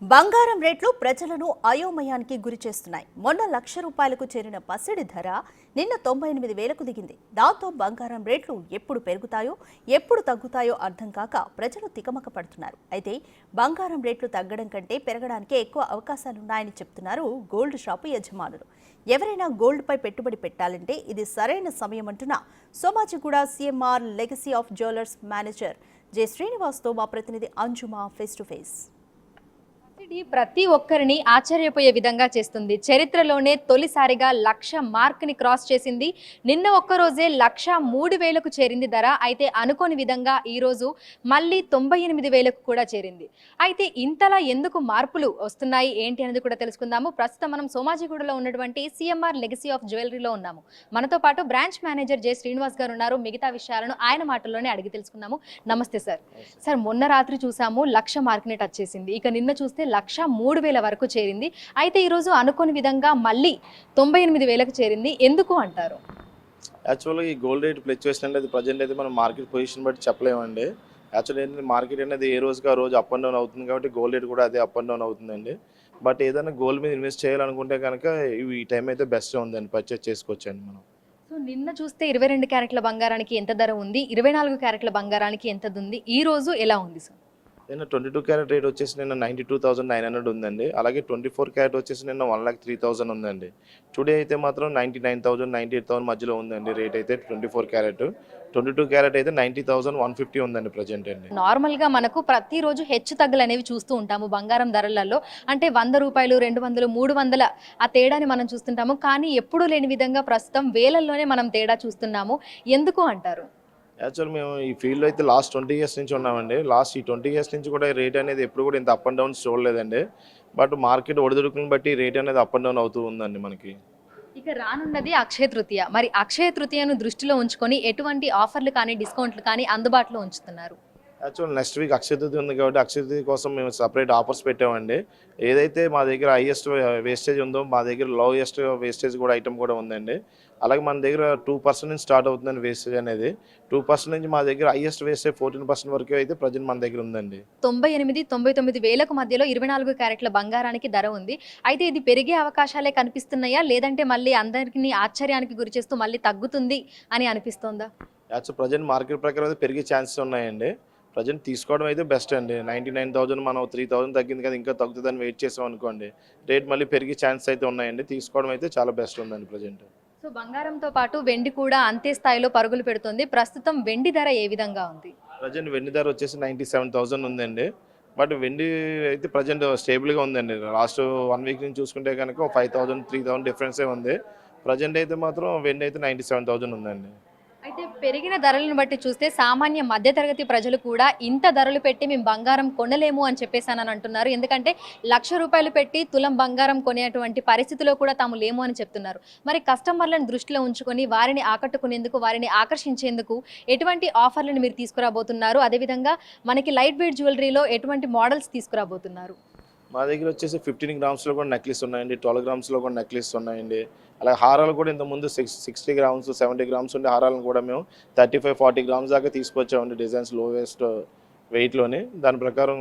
బంగారం రేట్లు ప్రజలను అయోమయానికి గురి చేస్తున్నాయి. మొన్న ₹1,00,000కు చేరిన పసిడి ధర నిన్న 98,000కు దిగింది. దాంతో బంగారం రేట్లు ఎప్పుడు పెరుగుతాయో ఎప్పుడు తగ్గుతాయో అర్థం కాక ప్రజలు తికమక పడుతున్నారు. అయితే బంగారం రేట్లు తగ్గడం కంటే పెరగడానికే ఎక్కువ అవకాశాలున్నాయని చెప్తున్నారు గోల్డ్ షాపు యజమానులు. ఎవరైనా గోల్డ్పై పెట్టుబడి పెట్టాలంటే ఇది సరైన సమయం అంటున్న Somajiguda CMR legacy of jewellers manager J శ్రీనివాస్తో మా ప్రతినిధి అంజుమా ఫేస్ టు ఫేస్. ప్రతి ఒక్కరిని ఆశ్చర్యపోయే విధంగా చేస్తుంది. చరిత్రలోనే తొలిసారిగా 1,00,000 మార్క్ ని క్రాస్ చేసింది. నిన్న ఒక్కరోజే 1,03,000కు చేరింది ధర. అయితే అనుకోని విధంగా ఈ రోజు మళ్ళీ 98,000కు కూడా చేరింది. అయితే ఇంతలా ఎందుకు మార్పులు వస్తున్నాయి ఏంటి అనేది కూడా తెలుసుకుందాము. ప్రస్తుతం మనం సోమాజిగూడలో ఉన్నటువంటి సిఎంఆర్ లెగసీ ఆఫ్ జ్యువెలరీలో ఉన్నాము. మనతో పాటు బ్రాంచ్ మేనేజర్ జె శ్రీనివాస్ గారు ఉన్నారు. మిగతా విషయాలను ఆయన మాటల్లోనే అడిగి తెలుసుకుందాము. నమస్తే సార్. సార్, మొన్న రాత్రి చూసాము 1,00,000 మార్క్ ని టచ్ చేసింది. ఇక నిన్న చూస్తే 1,03,000 వరకు చేరింది. అయితే ఈరోజు అనుకోని విధంగా మళ్ళీ 98,000కు చేరింది. ఎందుకు అంటారు? యాక్చువల్గా ఈ గోల్డ్ రేట్ ఫ్లక్చుయేషన్ అనేది ప్రజెంట్ అయితే మనం మార్కెట్ పొజిషన్ బట్టి చెప్పలేమండి. యాక్చువల్లీ ఏంటంటే మార్కెట్ అనేది ఏ రోజుకి ఆ రోజు అప్ అండ్ డౌన్ అవుతుంది కాబట్టి గోల్డ్ రేట్ కూడా అదే అప్ అండ్ డౌన్ అవుతుందండి. బట్ ఏదైనా గోల్డ్ మీద ఇన్వెస్ట్ చేయాలనుకుంటే కనుక ఈ టైం అయితే బెస్ట్ ఉందండి, పర్చేస్ చేసుకోవచ్చండి మనం. సో నిన్న చూస్తే 22 క్యారెట్ల బంగారానికి ఎంత ధర ఉంది, 24 క్యారెట్ల బంగారానికి ఎంత ఉంది, ఈ రోజు ఎలా ఉంది సార్? నిన్న 22 క్యారెట్ రేట్ వచ్చేసి నిన్న 92,900 ఉందండి. అలాగే 24 క్యారెట్ వచ్చేసి నిన్న 1,03,000 ఉందండి. టుడే అయితే మాత్రం 99,000 98,000 మధ్యలో ఉందండి రేట్ అయితే 24 క్యారెట్. 22 క్యారెట్ అయితే 90,150 ఉందండి ప్రజెంట్ అండి. నార్మల్ గా మనకు ప్రతిరోజు హెచ్చు తగ్గులు అనేవి చూస్తూ ఉంటాము బంగారం ధరలలో. అంటే ₹100, $200, $300 ఆ తేడాని మనం చూస్తుంటాము. కానీ ఎప్పుడూ లేని విధంగా ప్రస్తుతం వేలల్లోనే మనం తేడా చూస్తున్నాము. ఎందుకు అంటారు? యాక్చువల్ మేము ఈ ఫీల్డ్లో అయితే లాస్ట్ 20 ఇయర్స్ నుంచి ఉన్నామండి. లాస్ట్ ఈ 20 ఇయర్స్ నుంచి కూడా రేట్ అనేది ఎప్పుడు కూడా ఇంత అప్ అండ్ డౌన్స్ చూడలేదండి. బట్ మార్కెట్ ఒడిదుడుకులను బట్టి రేట్ అనేది అప్ అండ్ డౌన్ అవుతూ ఉందండి మనకి. ఇక రానున్నది అక్షయ తృతీయ. మరి అక్షయ తృతీయను దృష్టిలో ఉంచుకొని ఎటువంటి ఆఫర్లు కానీ డిస్కౌంట్లు కానీ అందుబాటులో ఉంచుతున్నారు? Actual next week Akshaya Tritiya ఉంది కాబట్టి అక్షయ తృతీయ కోసం మేము సపరేట్ ఆఫర్స్ పెట్టామండి. ఏదైతే మా దగ్గర హైయెస్ట్ వేస్టేజ్ ఉందో మా దగ్గర లోయెస్ట్ వేస్టేజ్ కూడా ఐటమ్ కూడా ఉందండి. అలాగే మన దగ్గర 2% నుంచి స్టార్ట్ అవుతుందండి వేస్టేజ్ అనేది. 2% నుంచి మా దగ్గర హైయెస్ట్ వేస్టేజ్ 14% వరకు అయితే ప్రజెంట్ మన దగ్గర ఉందండి. 98,000-99,000 మధ్యలో 24 క్యారెట్ల బంగారానికి ధర ఉంది. అయితే ఇది పెరిగే అవకాశాలే కనిపిస్తున్నాయా, లేదంటే మళ్ళీ అందరికీ ఆశ్చర్యానికి గురి చేస్తూ మళ్ళీ తగ్గుతుంది అని అనిపిస్తోందా? యాక్చువల్ ప్రజెంట్ మార్కెట్ ప్రకారం అయితే పెరిగే ఛాన్సెస్ ఉన్నాయండి. ప్రజెంట్ తీసుకోవడం అయితే బెస్ట్ అండి. 99,000 మనం 3,000 తగ్గింది కదా, ఇంకా తగ్గుతుందని వెయిట్ చేసాం అనుకోండి, రేట్ మళ్ళీ పెరిగే ఛాన్సెస్ అయితే ఉన్నాయండి. తీసుకోవడం అయితే చాలా బెస్ట్ ఉందండి ప్రజెంట్. సో బంగారంతో పాటు వెండి కూడా అంతే స్థాయిలో పరుగులు పెడుతుంది. ప్రస్తుతం వెండి ధర ఏ విధంగా ఉంది? ప్రజెంట్ వెండి ధర వచ్చేసి 97,000 ఉందండి. బట్ వెండి అయితే ప్రజెంట్ స్టేబుల్గా ఉందండి. లాస్ట్ 1 వీక్ నుంచి చూసుకుంటే కనుక 5,000 3,000 డిఫరెన్సే ఉంది. ప్రజెంట్ అయితే మాత్రం వెండి అయితే 97,000 ఉందండి. అయితే పెరిగిన ధరలను బట్టి చూస్తే సామాన్య మధ్యతరగతి ప్రజలు కూడా ఇంత ధరలు పెట్టి మేము బంగారం కొనలేము అని చెప్పేసానని అంటున్నారు. ఎందుకంటే ₹1,00,000 పెట్టి తులం బంగారం కొనేటువంటి పరిస్థితిలో కూడా తాము లేము అని చెప్తున్నారు. మరి కస్టమర్లను దృష్టిలో ఉంచుకొని వారిని ఆకట్టుకునేందుకు, వారిని ఆకర్షించేందుకు ఎటువంటి ఆఫర్లను మీరు తీసుకురాబోతున్నారు? అదేవిధంగా మనకి లైట్ వెయిట్ జ్యువెలరీలో ఎటువంటి మోడల్స్ తీసుకురాబోతున్నారు? మా దగ్గర వచ్చేసి 15 గ్రామ్స్లో కూడా నెక్లెస్ ఉన్నాయండి, 12 గ్రామ్స్లో కూడా నెక్లెస్ ఉన్నాయండి. అలాగే హారాలు కూడా ఇంతకుముందు 60 గ్రామ్స్ 70 గ్రామ్స్ ఉండే హారాలను కూడా మేము 35-40 గ్రామ్స్ దాకా తీసుకొచ్చామండి. Designs lowest వెయిట్లోని. దాని ప్రకారం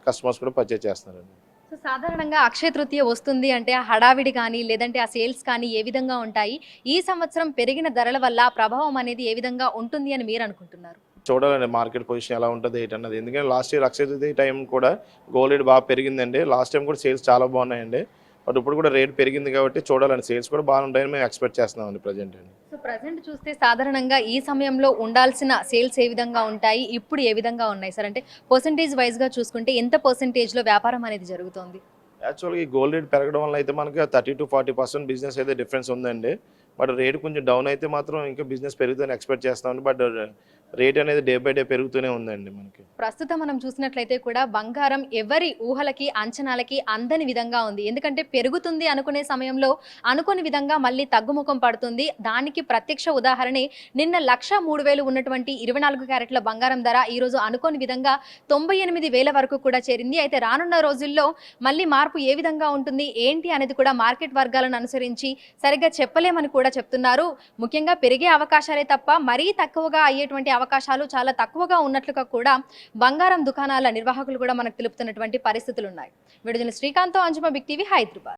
కస్టమర్స్ కూడా పర్చేజ్ చేస్తున్నారండి. సో సాధారణంగా అక్షయ తృతీయ వస్తుంది అంటే ఆ హడావిడి కానీ లేదంటే ఆ సేల్స్ కానీ ఏ విధంగా ఉంటాయి? ఈ సంవత్సరం పెరిగిన ధరల వల్ల ప్రభావం అనేది ఏ విధంగా ఉంటుంది అని మీరు అనుకుంటున్నారు? చూడాలండి మార్కెట్ పొజిషన్ ఎలా ఉంటుంది ఏంటన్నది. ఎందుకంటే last year Akshaya Tritiya time కూడా గోల్డ్ రేట్ బాగా పెరిగిందండి. లాస్ట్ టైం కూడా సేల్స్ చాలా బాగున్నాయండి. బట్ ఇప్పుడు కూడా రేట్ పెరిగింది కాబట్టి చూడాలండి, సేల్స్ కూడా బాగుంటాయని మేము ఎక్స్పెక్ట్ చేస్తున్నామండి ప్రజెంట్ అండి. సో ప్రజెంట్ చూస్తే సాధారణంగా ఈ సమయంలో ఉండాల్సిన సేల్స్ ఏ విధంగా ఉంటాయి, ఇప్పుడు ఏ విధంగా ఉన్నాయి సార్? అంటే పర్సంటేజ్ వైజ్గా చూసుకుంటే ఎంత పర్సంటేజ్లో వ్యాపారం అనేది జరుగుతుంది? యాక్చువల్గా ఈ గోల్డ్ రేట్ పెరగడం వల్ల అయితే మనకి 30-40% బిజినెస్ అయితే డిఫరెన్స్ ఉందండి. బట్ రేట్ కొంచెం డౌన్ అయితే మాత్రం ఇంకా బిజినెస్ పెరుగుతుందని ఎక్స్పెక్ట్ చేస్తామండి. బట్ రేట్ అనేది డే బై డే పెరుగుతూనే ఉందండి మనకి. ప్రస్తుతం మనం చూసినట్లయితే కూడా బంగారం ఎవరి ఊహలకి అంచనాలకి అందని విధంగా ఉంది. ఎందుకంటే పెరుగుతుంది అనుకునే సమయంలో అనుకోని విధంగా మళ్ళీ తగ్గుముఖం పడుతుంది. దానికి ప్రత్యక్ష ఉదాహరణే నిన్న 1,03,000 ఉన్నటువంటి 24 క్యారెట్ల బంగారం ధర ఈరోజు అనుకోని విధంగా 98,000 వరకు కూడా చేరింది. అయితే రానున్న రోజుల్లో మళ్ళీ మార్పు ఏ విధంగా ఉంటుంది ఏంటి అనేది కూడా మార్కెట్ వర్గాలను అనుసరించి సరిగ్గా చెప్పలేమని కూడా చెప్తున్నారు. ముఖ్యంగా పెరిగే అవకాశాలే తప్ప మరీ తక్కువగా అయ్యేటువంటి అవకాశాలు చాలా తక్కువగా ఉన్నట్లుగా కూడా బంగారం దుకాణాల నిర్వాహకులు కూడా మనకు తెలుపుతున్నటువంటి పరిస్థితులు ఉన్నాయి. విడుదల శ్రీకాంత్, అంజుమ, బిగ్ టీవీ, హైదరాబాద్.